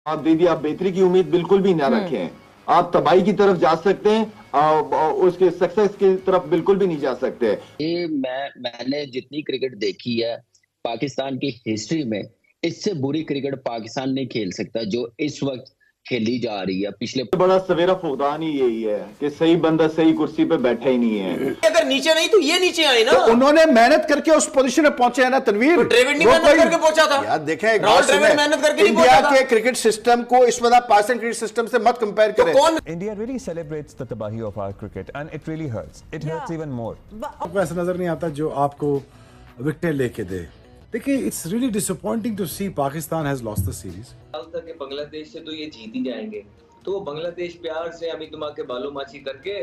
आप दीदी, आप बेहतरी की उम्मीद बिल्कुल भी ना रखें। आप तबाही की तरफ जा सकते हैं, उसके सक्सेस की तरफ बिल्कुल भी नहीं जा सकते। ये मैंने जितनी क्रिकेट देखी है पाकिस्तान की हिस्ट्री में, इससे बुरी क्रिकेट पाकिस्तान नहीं खेल सकता जो इस वक्त खेली जा रही है। पिछले बड़ा सवेरा फुकदान ही यही है कि सही बंदा सही कुर्सी पे बैठा ही नहीं है। अगर नीचे नहीं तो ये नीचे आए ना, तो उन्होंने मेहनत करके उस पोजीशन में पहुंचे हैं ना तनवीर। तो ड्रेविड नहीं मेहनत करके पहुंचा था यार देखें, राहुल ड्रेविड मेहनत करके नहीं इंडिया पहुंचा था। के क्रिकेट सिस्टम को इस वक्त पाकिस्तान क्रिकेट सिस्टम से मत कंपेयर तो करें। कौन India really celebrates the tabahi of our cricket and it really hurts. It hurts even more. आपको ऐसा नजर नहीं आता जो आपको विकेट लेके दे। देखिए, it's really disappointing to see Pakistan has lost the series. तक के बांग्लादेश से तो ये जीत ही जाएंगे, तो वो बांग्लादेश प्यार से अभी तुम के बालों माची करके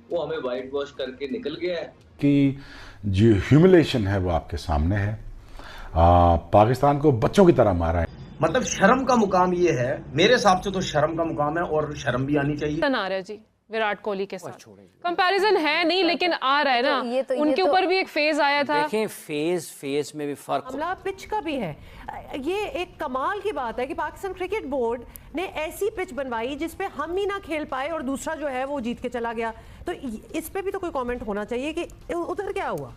वो हमें वाइट वॉश करके निकल गया है कि जो ह्यूमिलेशन है वो आपके सामने है। पाकिस्तान को बच्चों की तरह मारा है। मतलब शर्म का मुकाम ये है, मेरे हिसाब से तो शर्म का मुकाम है और शर्म भी आनी चाहिए। आ रहा है जी विराट कोहली के साथ कंपैरिजन है नहीं, लेकिन आ रहा है ना। उनके ऊपर भी एक फेज आया था। देखें, फेज में भी फर्क मामला पिच का भी है। ये एक कमाल की बात है कि पाकिस्तान क्रिकेट बोर्ड ने ऐसी पिच बनवाई जिसपे हम ही ना खेल पाए और दूसरा जो है वो जीत के चला गया। तो इस पे भी तो कोई कमेंट होना चाहिए कि उधर क्या हुआ।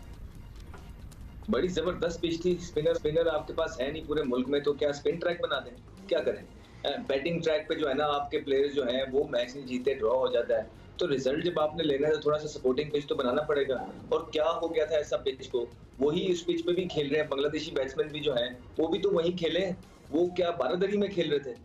बड़ी जबरदस्त पिच थी। स्पिनर आपके पास है नहीं पूरे मुल्क में, तो क्या स्पिन ट्रैक बना दें? क्या करें? बैटिंग ट्रैक पे जो है ना आपके प्लेयर्स जो हैं वो मैच नहीं जीते, ड्रॉ हो जाता है। तो रिजल्ट जब आपने लेना है तो थोड़ा सा सपोर्टिंग पिच तो बनाना पड़ेगा। और क्या हो गया था ऐसा पिच को, वही उस पिच पे भी खेल रहे हैं बांग्लादेशी बैट्समैन भी जो हैं, वो भी तो वही खेले। वो क्या बारादरी में खेल रहे थे,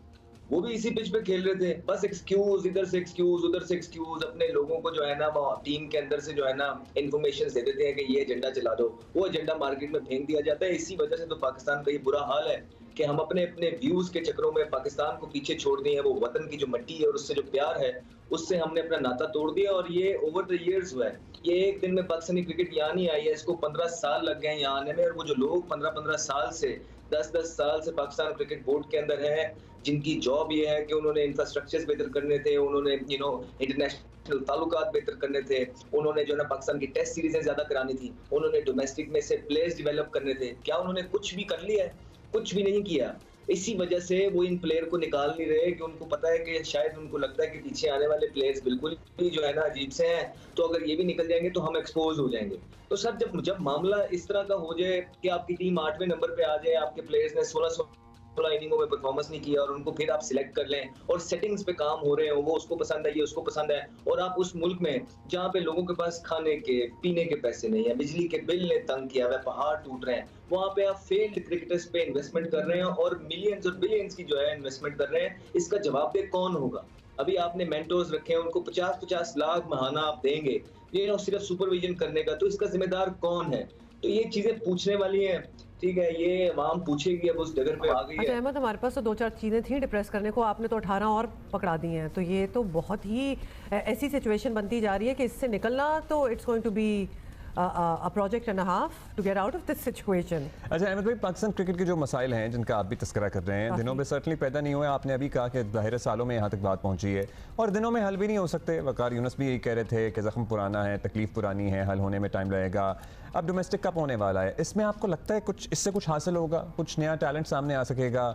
वो भी इसी पिच पे खेल रहे थे। बस एक्सक्यूज, इधर से एक्सक्यूज उधर से एक्सक्यूज, अपने लोगों को जो है ना टीम के अंदर से जो है ना इन्फॉर्मेशन दे देते हैं कि ये एजेंडा चला दो, वो एजेंडा मार्केट में फेंक दिया जाता है। इसी वजह से तो पाकिस्तान का ये बुरा हाल है कि हम अपने व्यूज के चक्रों में पाकिस्तान को पीछे छोड़ दिए हैं। वो वतन की जो मिट्टी है और उससे जो प्यार है उससे हमने अपना नाता तोड़ दिया। और ये ओवर द इयर्स हुआ है, ये एक दिन में पाकिस्तानी क्रिकेट यहाँ नहीं आई है, इसको 15 साल लग गए हैं यहाँ आने में। और वो जो लोग 15-15 साल से 10-10 साल से पाकिस्तान क्रिकेट बोर्ड के अंदर है, जिनकी जॉब ये है कि उन्होंने इंफ्रास्ट्रक्चर बेहतर करने थे, उन्होंने इंटरनेशनल ताल्लुकात बेहतर करने थे, उन्होंने जो है ना पाकिस्तान की टेस्ट सीरीजें ज्यादा करानी थी, उन्होंने डोमेस्टिक में से प्लेयर्स डेवलप करने थे, क्या उन्होंने कुछ भी कर लिया है? कुछ भी नहीं किया। इसी वजह से वो इन प्लेयर को निकाल नहीं रहे कि उनको पता है कि शायद उनको लगता है कि पीछे आने वाले प्लेयर्स बिल्कुल ही जो है ना अजीब से हैं, तो अगर ये भी निकल जाएंगे तो हम एक्सपोज हो जाएंगे। तो सर जब मामला इस तरह का हो जाए कि आपकी टीम 8वें नंबर पे आ जाए, आपके प्लेयर्स ने 16 इनिंगों में परफॉर्मेंस नहीं किया और उनको फिर आप सिलेक्ट कर लें और सेटिंग्स पे काम हो रहे हो, वो उसको पसंद है ये उसको पसंद है, और आप उस मुल्क में जहाँ पे लोगों के पास खाने के पीने के पैसे नहीं है, बिजली के बिल ने तंग किया हुआ, पहाड़ टूट रहे हैं, वहाँ पे आप फेल्ड क्रिकेटर्स पे इन्वेस्टमेंट कर रहे हैं और मिलियंस और बिलियंस की जो है इन्वेस्टमेंट कर रहे हैं। इसका जवाब दे कौन होगा? अभी आपने मेंटोर्स रखे हैं, उनको 50-50 लाख महाना आप देंगे ये सिर्फ सुपरविजन करने का, तो इसका जिम्मेदार कौन है? तो ये चीजें पूछने वाली हैं। ठीक है, ये अवाम पूछेगी, अब उस जगह पे आ गई है। अहमद, हमारे पास तो 4 चीज़ें थी डिप्रेस करने को, आपने तो 18 और पकड़ा दी हैं। तो ये तो बहुत ही ऐसी सिचुएशन बनती जा रही है कि इससे निकलना तो it's going to be a project and a half to get out of this situation. अच्छा अहमद भाई, पाकिस्तान क्रिकेट के जो मसाइल हैं जिनका आप भी तस्करा कर रहे हैं, दिनों में सर्टनली पैदा नहीं हुए। आपने अभी कहा कि ज़ाहिर सालों में यहाँ तक बात पहुँची है और दिनों में हल भी नहीं हो सकते। वकार यूनुस भी यही कह रहे थे कि ज़ख्म पुराना है, तकलीफ पुरानी है, हल होने में टाइम लगेगा। अब डोमेस्टिक कप होने वाला है, इसमें आपको लगता है कुछ इससे कुछ हासिल होगा, कुछ नया टैलेंट सामने आ सकेगा,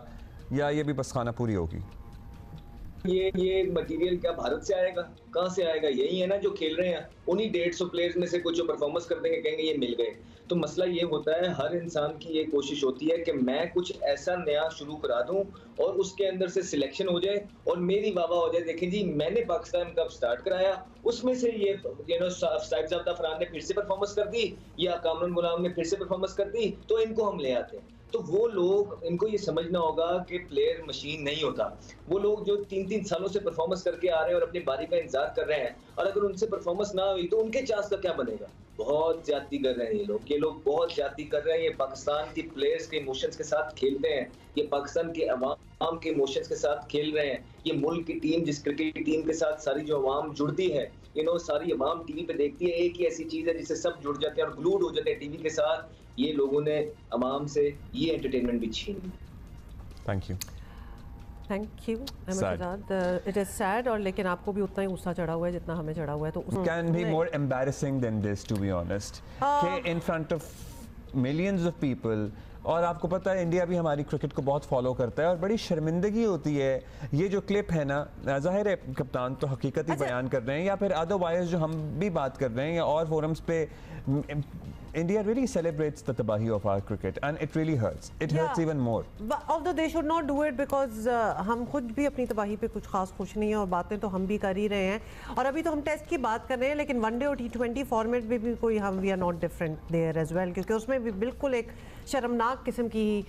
या ये भी बस खाना पूरी होगी? ये मटेरियल क्या भारत से आएगा? कहाँ से आएगा? यही है ना जो खेल रहे हैं, उन्हीं 150 प्लेयर्स में से कुछ जो परफॉर्मेंस कर देंगे, कहेंगे ये मिल गए। तो मसला ये होता है, हर इंसान की ये कोशिश होती है कि मैं कुछ ऐसा नया शुरू करा दूं और उसके अंदर से सिलेक्शन हो जाए और मेरी वाह हो जाए। देखें जी, मैंने पाकिस्तान कप स्टार्ट कराया, उसमें से ये साहिबजादा फरहान ने फिर से परफॉर्मेंस कर दी या कामरान गुलाम ने फिर से परफॉर्मेंस कर दी, तो इनको हम ले आते हैं। तो वो लोग, इनको ये समझना होगा कि प्लेयर मशीन नहीं होता। वो लोग जो 3-3 सालों से परफॉर्मेंस करके आ रहे हैं और अपनी बारी का इंतजार कर रहे हैं, और अगर उनसे परफॉर्मेंस ना हुई तो उनके चांस का क्या बनेगा? बहुत ज्यादती कर रहे हैं ये लोग बहुत ज्यादती कर रहे हैं। ये पाकिस्तान की प्लेयर्स के इमोशंस के साथ खेलते हैं, ये पाकिस्तान के अवाम के इमोशंस के साथ खेल रहे हैं। ये मुल्क की टीम, जिस क्रिकेट टीम के साथ सारी जो अवाम जुड़ती है, सारी अवाम टीवी पे देखती है, एक ही ऐसी चीज है जिससे सब जुड़ जाते हैं और ग्लूड हो जाते हैं टीवी के साथ। ये लोगों ने अवाम से ये एंटरटेनमेंट भी छीन ली। Thank you it is sad, और लेकिन आपको भी उतना ही गुस्सा चढ़ा हुआ है जितना हमें चढ़ा हुआ है। तो can be more embarrassing than this, to be honest, कि in front of millions of people और आपको पता है इंडिया भी हमारी क्रिकेट को बहुत फॉलो करता है और बड़ी शर्मिंदगी होती है। ये जो क्लिप है ना, जाहिर है कप्तान तो हकीकत ही बयान कर रहे हैं या फिर अदरवाइज जो हम भी बात कर रहे हैं या और फोरम्स पे, India really celebrates the tabahi of our cricket and it really hurts. It hurts even more. Although they should not do it because हम खुद भी अपनी तबाही पे कुछ खास खुश नहीं है और बातें तो हम भी कर ही रहे हैं। और अभी तो हम टेस्ट की बात कर रहे हैं, लेकिन वनडे और T20 फॉर्मेट में भी कोई हम we are not different there as well, क्योंकि उसमें भी बिल्कुल एक शर्मनाक किस्म की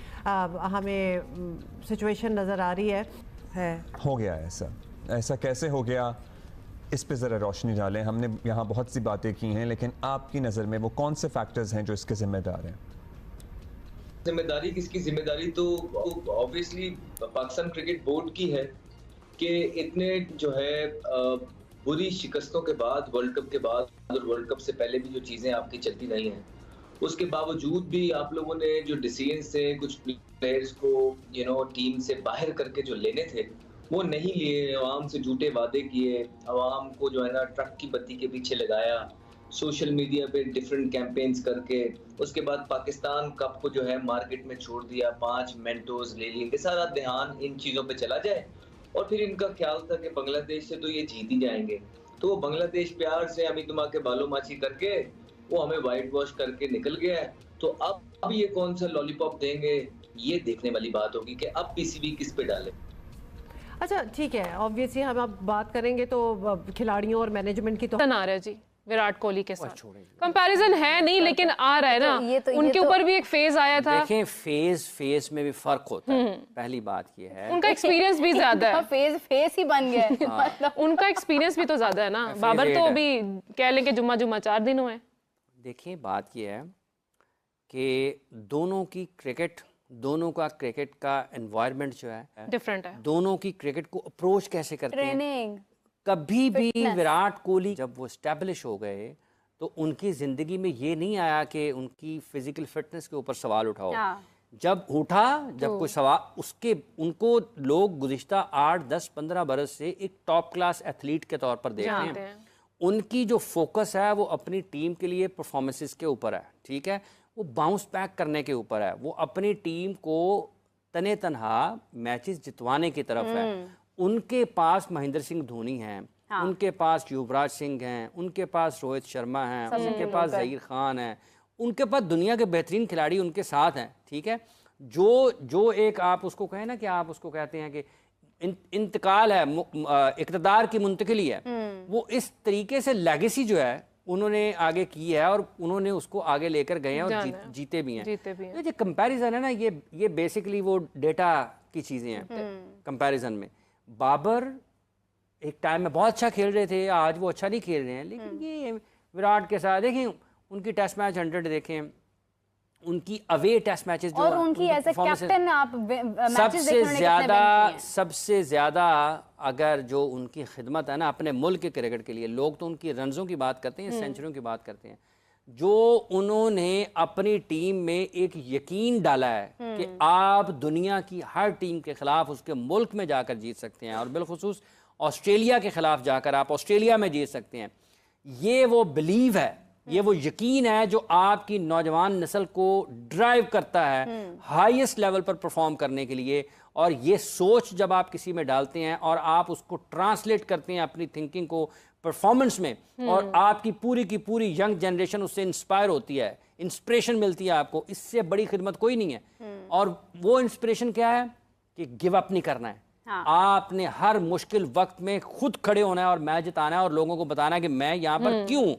हमें सिचुएशन नज़र आ रही है। हो गया ऐसा कैसे हो गया, इस पे ज़रा रोशनी डालें। हमने यहाँ बहुत सी बातें की हैं, लेकिन आपकी नज़र में वो कौन से फैक्टर्स हैं जो इसके जिम्मेदार हैं? जिम्मेदारी किसकी? जिम्मेदारी तो ऑब्वियसली पाकिस्तान क्रिकेट बोर्ड की है कि इतने जो है बुरी शिकस्तों के बाद, वर्ल्ड कप के बाद और वर्ल्ड कप से पहले भी जो चीज़ें आपकी चलती रही हैं, उसके बावजूद भी आप लोगों ने जो डिसीजन थे कुछ प्लेयर्स को टीम से बाहर करके जो लेने थे वो नहीं लिए, आवाम से झूठे वादे किए, आवाम को जो है ना ट्रक की बत्ती के पीछे लगाया, सोशल मीडिया पे डिफरेंट कैंपेन्स करके उसके बाद पाकिस्तान कप को जो है मार्केट में छोड़ दिया, 5 मेंटोर्स ले लिए कि सारा ध्यान इन चीज़ों पे चला जाए। और फिर इनका ख्याल था कि बांग्लादेश से तो ये जीत ही जाएंगे, तो वो बांग्लादेश प्यार से अमी तुमा के बालों माची करके वो हमें वाइट वॉश करके निकल गया है। तो अब ये कौन सा लॉलीपॉप देंगे, ये देखने वाली बात होगी कि अब पीसीबी किस पे डाले। अच्छा ठीक है, ऑब्वियसली हम अब बात करेंगे तो खिलाड़ियों और मैनेजमेंट की तो आ रहा है जी विराट कोहली के साथ कंपैरिजन है नहीं, लेकिन आ रहा है ना। उनके ऊपर भी एक फेज आया था। देखें फेज में भी फर्क होता है। पहली बात ये है उनका एक्सपीरियंस भी ज्यादा है। फेस ही बन गया है। मतलब उनका एक्सपीरियंस भी तो ज्यादा है ना। बाबर तो अभी कह लें कि जुम्मा 4 दिन हुए। देखिए बात ये है कि दोनों का क्रिकेट का एनवायरनमेंट जो है डिफरेंट है। दोनों की क्रिकेट को अप्रोच कैसे करते हैं। ट्रेनिंग कभी भी विराट कोहली जब वो स्टैब्लिश हो गए तो उनकी ज़िंदगी में ये नहीं आया कि उनकी फिजिकल फिटनेस के ऊपर सवाल उठाओ। जब कोई सवाल उनको लोग गुज़िश्ता 8, 10, 15 बरस से एक टॉप क्लास एथलीट के तौर पर देखते हैं। उनकी जो फोकस है वो अपनी टीम के लिए परफॉर्मेंसेस के ऊपर है, ठीक है, वो बाउंस बैक करने के ऊपर है, वो अपनी टीम को तने तनहा मैचेस जितवाने की तरफ है। उनके पास महेंद्र सिंह धोनी हैं, उनके पास युवराज सिंह हैं, उनके पास रोहित शर्मा हैं, उनके पास ज़हीर खान हैं, उनके पास दुनिया के बेहतरीन खिलाड़ी उनके साथ हैं, ठीक है। जो एक आप उसको कहें ना कि आप उसको कहते हैं कि इंतकाल है, इक़्तिदार की मुंतकिली है, वो इस तरीके से लेगेसी जो है उन्होंने आगे की है और उन्होंने उसको आगे लेकर गए हैं और जीते भी हैं। तो ये कंपैरिजन है ना, ये बेसिकली वो डेटा की चीज़ें हैं कंपैरिजन में। बाबर एक टाइम में बहुत अच्छा खेल रहे थे, आज वो अच्छा नहीं खेल रहे हैं, लेकिन ये विराट के साथ देखें उनकी टेस्ट मैच 100 देखें, उनकी अवे टेस्ट मैचेस जो और उनकी एज ए कैप्टन आप मैचेस देखने सबसे ज़्यादा अगर जो उनकी खिदमत है ना अपने मुल्क के क्रिकेट के लिए, लोग तो उनकी रन्सों की बात करते हैं, सेंचुरियों की बात करते हैं, जो उन्होंने अपनी टीम में एक यकीन डाला है कि आप दुनिया की हर टीम के खिलाफ उसके मुल्क में जाकर जीत सकते हैं और बिलखुसूस ऑस्ट्रेलिया के खिलाफ जाकर आप ऑस्ट्रेलिया में जीत सकते हैं। ये वो बिलीव है, ये वो यकीन है जो आपकी नौजवान नस्ल को ड्राइव करता है हाईएस्ट लेवल पर परफॉर्म करने के लिए। और ये सोच जब आप किसी में डालते हैं और आप उसको ट्रांसलेट करते हैं अपनी थिंकिंग को परफॉर्मेंस में, और आपकी पूरी की पूरी यंग जनरेशन उससे इंस्पायर होती है, इंस्पिरेशन मिलती है आपको, इससे बड़ी खिदमत कोई नहीं है। और वो इंस्पिरेशन क्या है कि गिव अप नहीं करना है। आपने हर मुश्किल वक्त में खुद खड़े होना है और मैच जिताना है और लोगों को बताना है कि मैं यहाँ पर क्यों।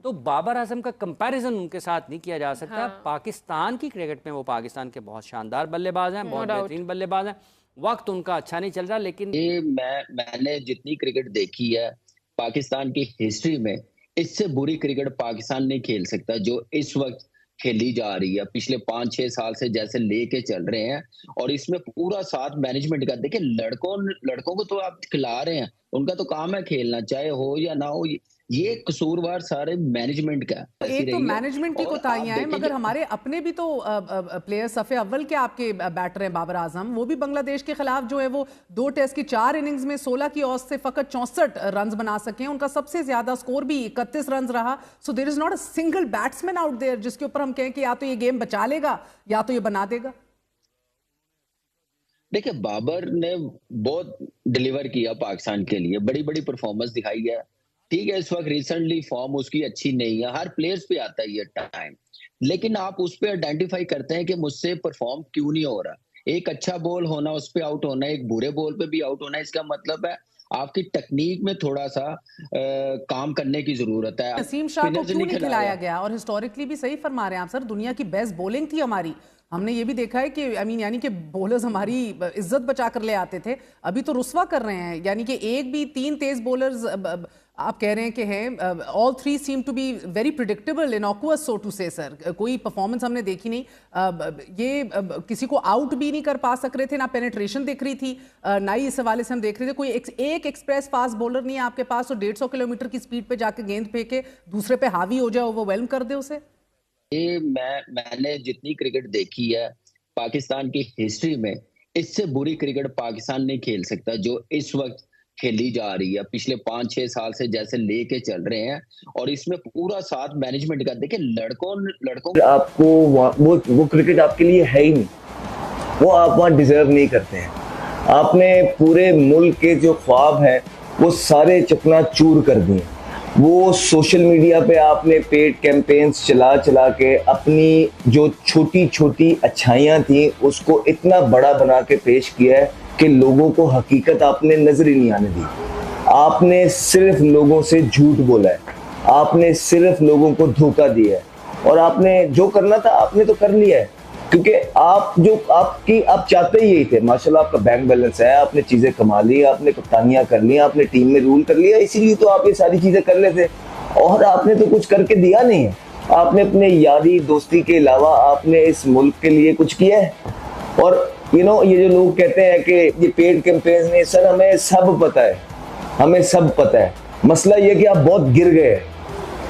तो बाबर आजम का कंपैरिजन उनके साथ नहीं किया जा सकता। पाकिस्तान की क्रिकेट में वो पाकिस्तान के बहुत शानदार बल्लेबाज हैं, बहुत बेहतरीन बल्लेबाज हैं, वक्त उनका अच्छा नहीं चल रहा। लेकिन ये मैंने जितनी क्रिकेट देखी है पाकिस्तान की हिस्ट्री में, इससे बुरी क्रिकेट पाकिस्तान नहीं खेल सकता जो इस वक्त खेली जा रही है, पिछले 5-6 साल से जैसे लेके चल रहे हैं। और इसमें पूरा साथ मैनेजमेंट का, देखिए लड़कों को तो आप खिला रहे हैं, उनका तो काम है खेलना, चाहे हो या ना हो। ये कसूरवार सारे मैनेजमेंट का है। एक तो मैनेजमेंट की कोताहियां हैं, मगर हमारे अपने भी तो प्लेयर सफ़े अव्वल के आपके बैटर हैं। बाबर आजम वो भी बांग्लादेश के खिलाफ जो है वो 2 टेस्ट की 4 इनिंग्स में 16 की औसत से फकत 64 रन बना सके। उनका सबसे ज्यादा स्कोर भी 31 रन रहा। So there is not a single batsman out there जिसके ऊपर हम कहें कि या तो ये गेम बचा लेगा या तो ये बना देगा। देखिए, बाबर ने बहुत डिलीवर किया पाकिस्तान के लिए, बड़ी बड़ी परफॉर्मेंस दिखाई है। ठीक है, इस वक्त रिसेंटली फॉर्म उसकी अच्छी नहीं है, हर प्लेयर्स पे आता है ये टाइम, लेकिन आप उस पे आइडेंटिफाई करते हैं कि मुझसे परफॉर्म क्यों नहीं हो रहा। एक अच्छा बॉल होना, उस पे आउट होना, एक बुरे बॉल पे भी आउट होना, इसका मतलब है आपकी टेक्निक में थोड़ा सा काम करने की जरूरत है। नसीम शाह को क्यों नहीं खिलाया गया? और हिस्टोरिकली भी सही फरमा रहे हैं आप सर, दुनिया की बेस्ट बॉलिंग थी हमारी। हमने ये भी देखा है कि यानी कि बॉलर्स हमारी इज्जत बचा कर ले आते थे, अभी तो रुस्वा कर रहे हैं। यानी कि एक भी 3 तेज बॉलर्स आप कह रहे हैं कि हैं, all 3 seem to be very predictable, innocuous so to say sir. कोई परफॉर्मेंस हमने देखी नहीं, ये किसी को आउट भी नहीं कर पा सक रहे थे, ना पेनिट्रेशन दिख रही थी, ना ही इस हवाले से हम देख रहे थे कोई एक एक्सप्रेस फास्ट बॉलर नहीं है आपके पास तो 150 किलोमीटर की स्पीड पे जाके गेंद फेंके, दूसरे पे हावी हो जाए, ओवरवेल्म कर दे उसे। ये मैंने जितनी क्रिकेट देखी है पाकिस्तान की हिस्ट्री में, इससे बुरी क्रिकेट पाकिस्तान नहीं खेल सकता जो इस वक्त खेली जा रही है। पिछले 5-6 साल से जैसे लेके चल रहे हैं, और इसमें पूरा साथ मैनेजमेंट का। देखिए, लड़कों आपको वो क्रिकेट आपके लिए है ही नहीं, वो आप वहाँ डिजर्व नहीं करते हैं। आपने पूरे मुल्क के जो ख्वाब हैं वो सारे चकनाचूर कर दिए। वो सोशल मीडिया पे आपने पेड कैंपेन्स चला के अपनी जो छोटी छोटी अच्छाइयाँ थी उसको इतना बड़ा बना के पेश किया है कि लोगों को हकीकत आपने नजर ही नहीं आने दी। आपने सिर्फ लोगों से झूठ बोला है, आपने सिर्फ लोगों को धोखा दिया है, और आपने जो करना था आपने तो कर लिया है, क्योंकि आप चाहते ही यही थे। माशाल्लाह आपका बैंक बैलेंस है, आपने चीजें कमा ली, आपने कप्तानियां कर ली, आपने टीम में रूल कर लिया, इसीलिए तो आप ये सारी चीजें कर लेते। और आपने तो कुछ करके दिया नहीं है। आपने अपने यारी दोस्ती के अलावा आपने इस मुल्क के लिए कुछ किया है। और ये जो लोग कहते हैं कि ये पेड कैंपेन्स नहीं, सर हमें सब पता है, हमें सब पता है। मसला ये कि आप बहुत गिर गए,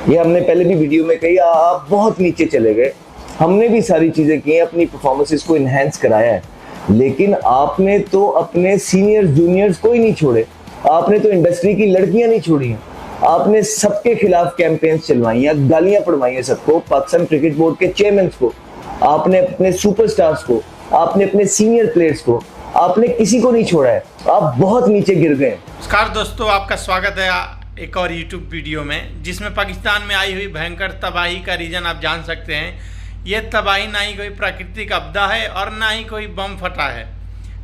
ये हमने पहले भी वीडियो में कही, आप बहुत नीचे चले गए। हमने भी सारी चीजें की, अपनी परफॉर्मेंसेस को इनहेंस कराया है, लेकिन आपने तो अपने सीनियर जूनियर्स को ही नहीं छोड़े, आपने तो इंडस्ट्री की लड़कियां नहीं छोड़ी हैं, आपने सबके खिलाफ कैंपेन्स चलवाई हैं, गालियां पड़वाई हैं सबको, पाकिस्तान क्रिकेट बोर्ड के चेयरमैन को, आपने अपने सुपरस्टार्स को, आपने अपने सीनियर प्लेयर्स को, आपने किसी को नहीं छोड़ा है। आप बहुत नीचे गिर गए। नमस्कार दोस्तों, आपका स्वागत है एक और यूट्यूब वीडियो में, जिसमें पाकिस्तान में आई हुई भयंकर तबाही का रीजन आप जान सकते हैं। ये तबाही ना ही कोई प्राकृतिक आपदा है और ना ही कोई बम फटा है।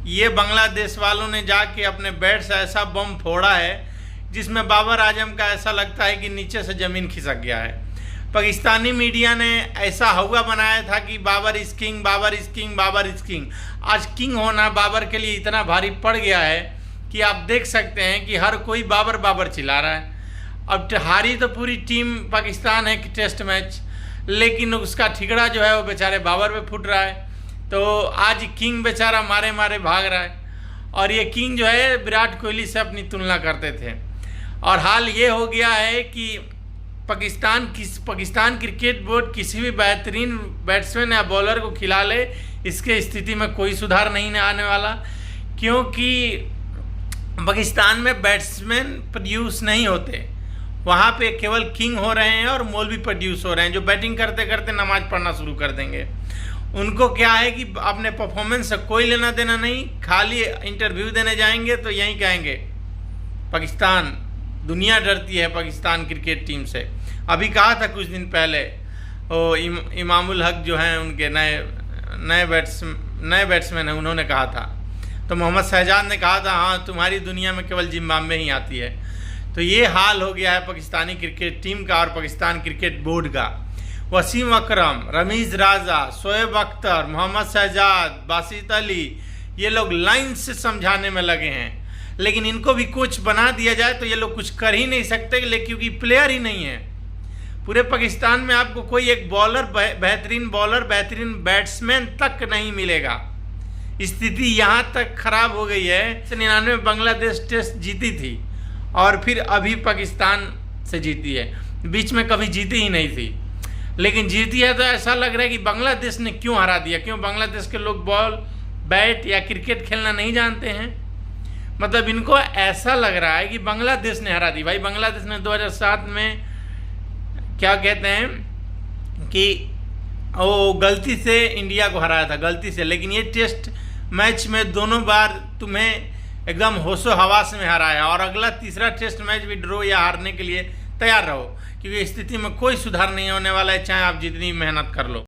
ये बांग्लादेश वालों ने जाके अपने बैट से ऐसा बम फोड़ा है जिसमें बाबर आजम का ऐसा लगता है कि नीचे से ज़मीन खिसक गया है। पाकिस्तानी मीडिया ने ऐसा हवा बनाया था कि Babar is king, Babar is king, Babar is king. आज किंग होना बाबर के लिए इतना भारी पड़ गया है कि आप देख सकते हैं कि हर कोई बाबर बाबर चिल्ला रहा है। अब हारी तो पूरी टीम पाकिस्तान है कि टेस्ट मैच, लेकिन उसका ठिकड़ा जो है वो बेचारे बाबर पे फूट रहा है। तो आज किंग बेचारा मारे मारे भाग रहा है, और ये किंग जो है विराट कोहली से अपनी तुलना करते थे। और हाल ये हो गया है कि पाकिस्तान क्रिकेट बोर्ड किसी भी बेहतरीन बैट्समैन या बॉलर को खिला ले, इसके स्थिति में कोई सुधार नहीं आने वाला, क्योंकि पाकिस्तान में बैट्समैन प्रोड्यूस नहीं होते, वहाँ पे केवल किंग हो रहे हैं और मौलवी प्रोड्यूस हो रहे हैं, जो बैटिंग करते करते नमाज पढ़ना शुरू कर देंगे। उनको क्या है कि अपने परफॉर्मेंस से कोई लेना देना नहीं, खाली इंटरव्यू देने जाएंगे तो यही कहेंगे पाकिस्तान, दुनिया डरती है पाकिस्तान क्रिकेट टीम से। अभी कहा था कुछ दिन पहले वो इमामुल हक जो हैं उनके नए बैट्समैन हैं, उन्होंने कहा था। तो मोहम्मद शहजाद ने कहा था हाँ तुम्हारी दुनिया में केवल जिम्बाब्वे ही आती है। तो ये हाल हो गया है पाकिस्तानी क्रिकेट टीम का और पाकिस्तान क्रिकेट बोर्ड का। वसीम अकरम, रमीज राजा, शोएब अख्तर, मोहम्मद शहजाद, बासित अली, ये लोग लाइन से समझाने में लगे हैं, लेकिन इनको भी कोच बना दिया जाए तो ये लोग कुछ कर ही नहीं सकते, क्योंकि प्लेयर ही नहीं है। पूरे पाकिस्तान में आपको कोई एक बॉलर बेहतरीन बैट्समैन तक नहीं मिलेगा। स्थिति यहाँ तक खराब हो गई है। 99 में बांग्लादेश टेस्ट जीती थी और फिर अभी पाकिस्तान से जीती है, बीच में कभी जीती ही नहीं थी, लेकिन जीती है तो ऐसा लग रहा है कि बांग्लादेश ने क्यों हरा दिया। क्यों बांग्लादेश के लोग बॉल बैट या क्रिकेट खेलना नहीं जानते हैं? मतलब इनको ऐसा लग रहा है कि बांग्लादेश ने हरा दी। भाई बांग्लादेश ने 2007 में क्या कहते हैं कि वो गलती से इंडिया को हराया था, गलती से, लेकिन ये टेस्ट मैच में दोनों बार तुम्हें एकदम होशो हवास में हराया, और अगला तीसरा टेस्ट मैच भी ड्रॉ या हारने के लिए तैयार रहो, क्योंकि स्थिति में कोई सुधार नहीं होने वाला है, चाहे आप जितनी मेहनत कर लो।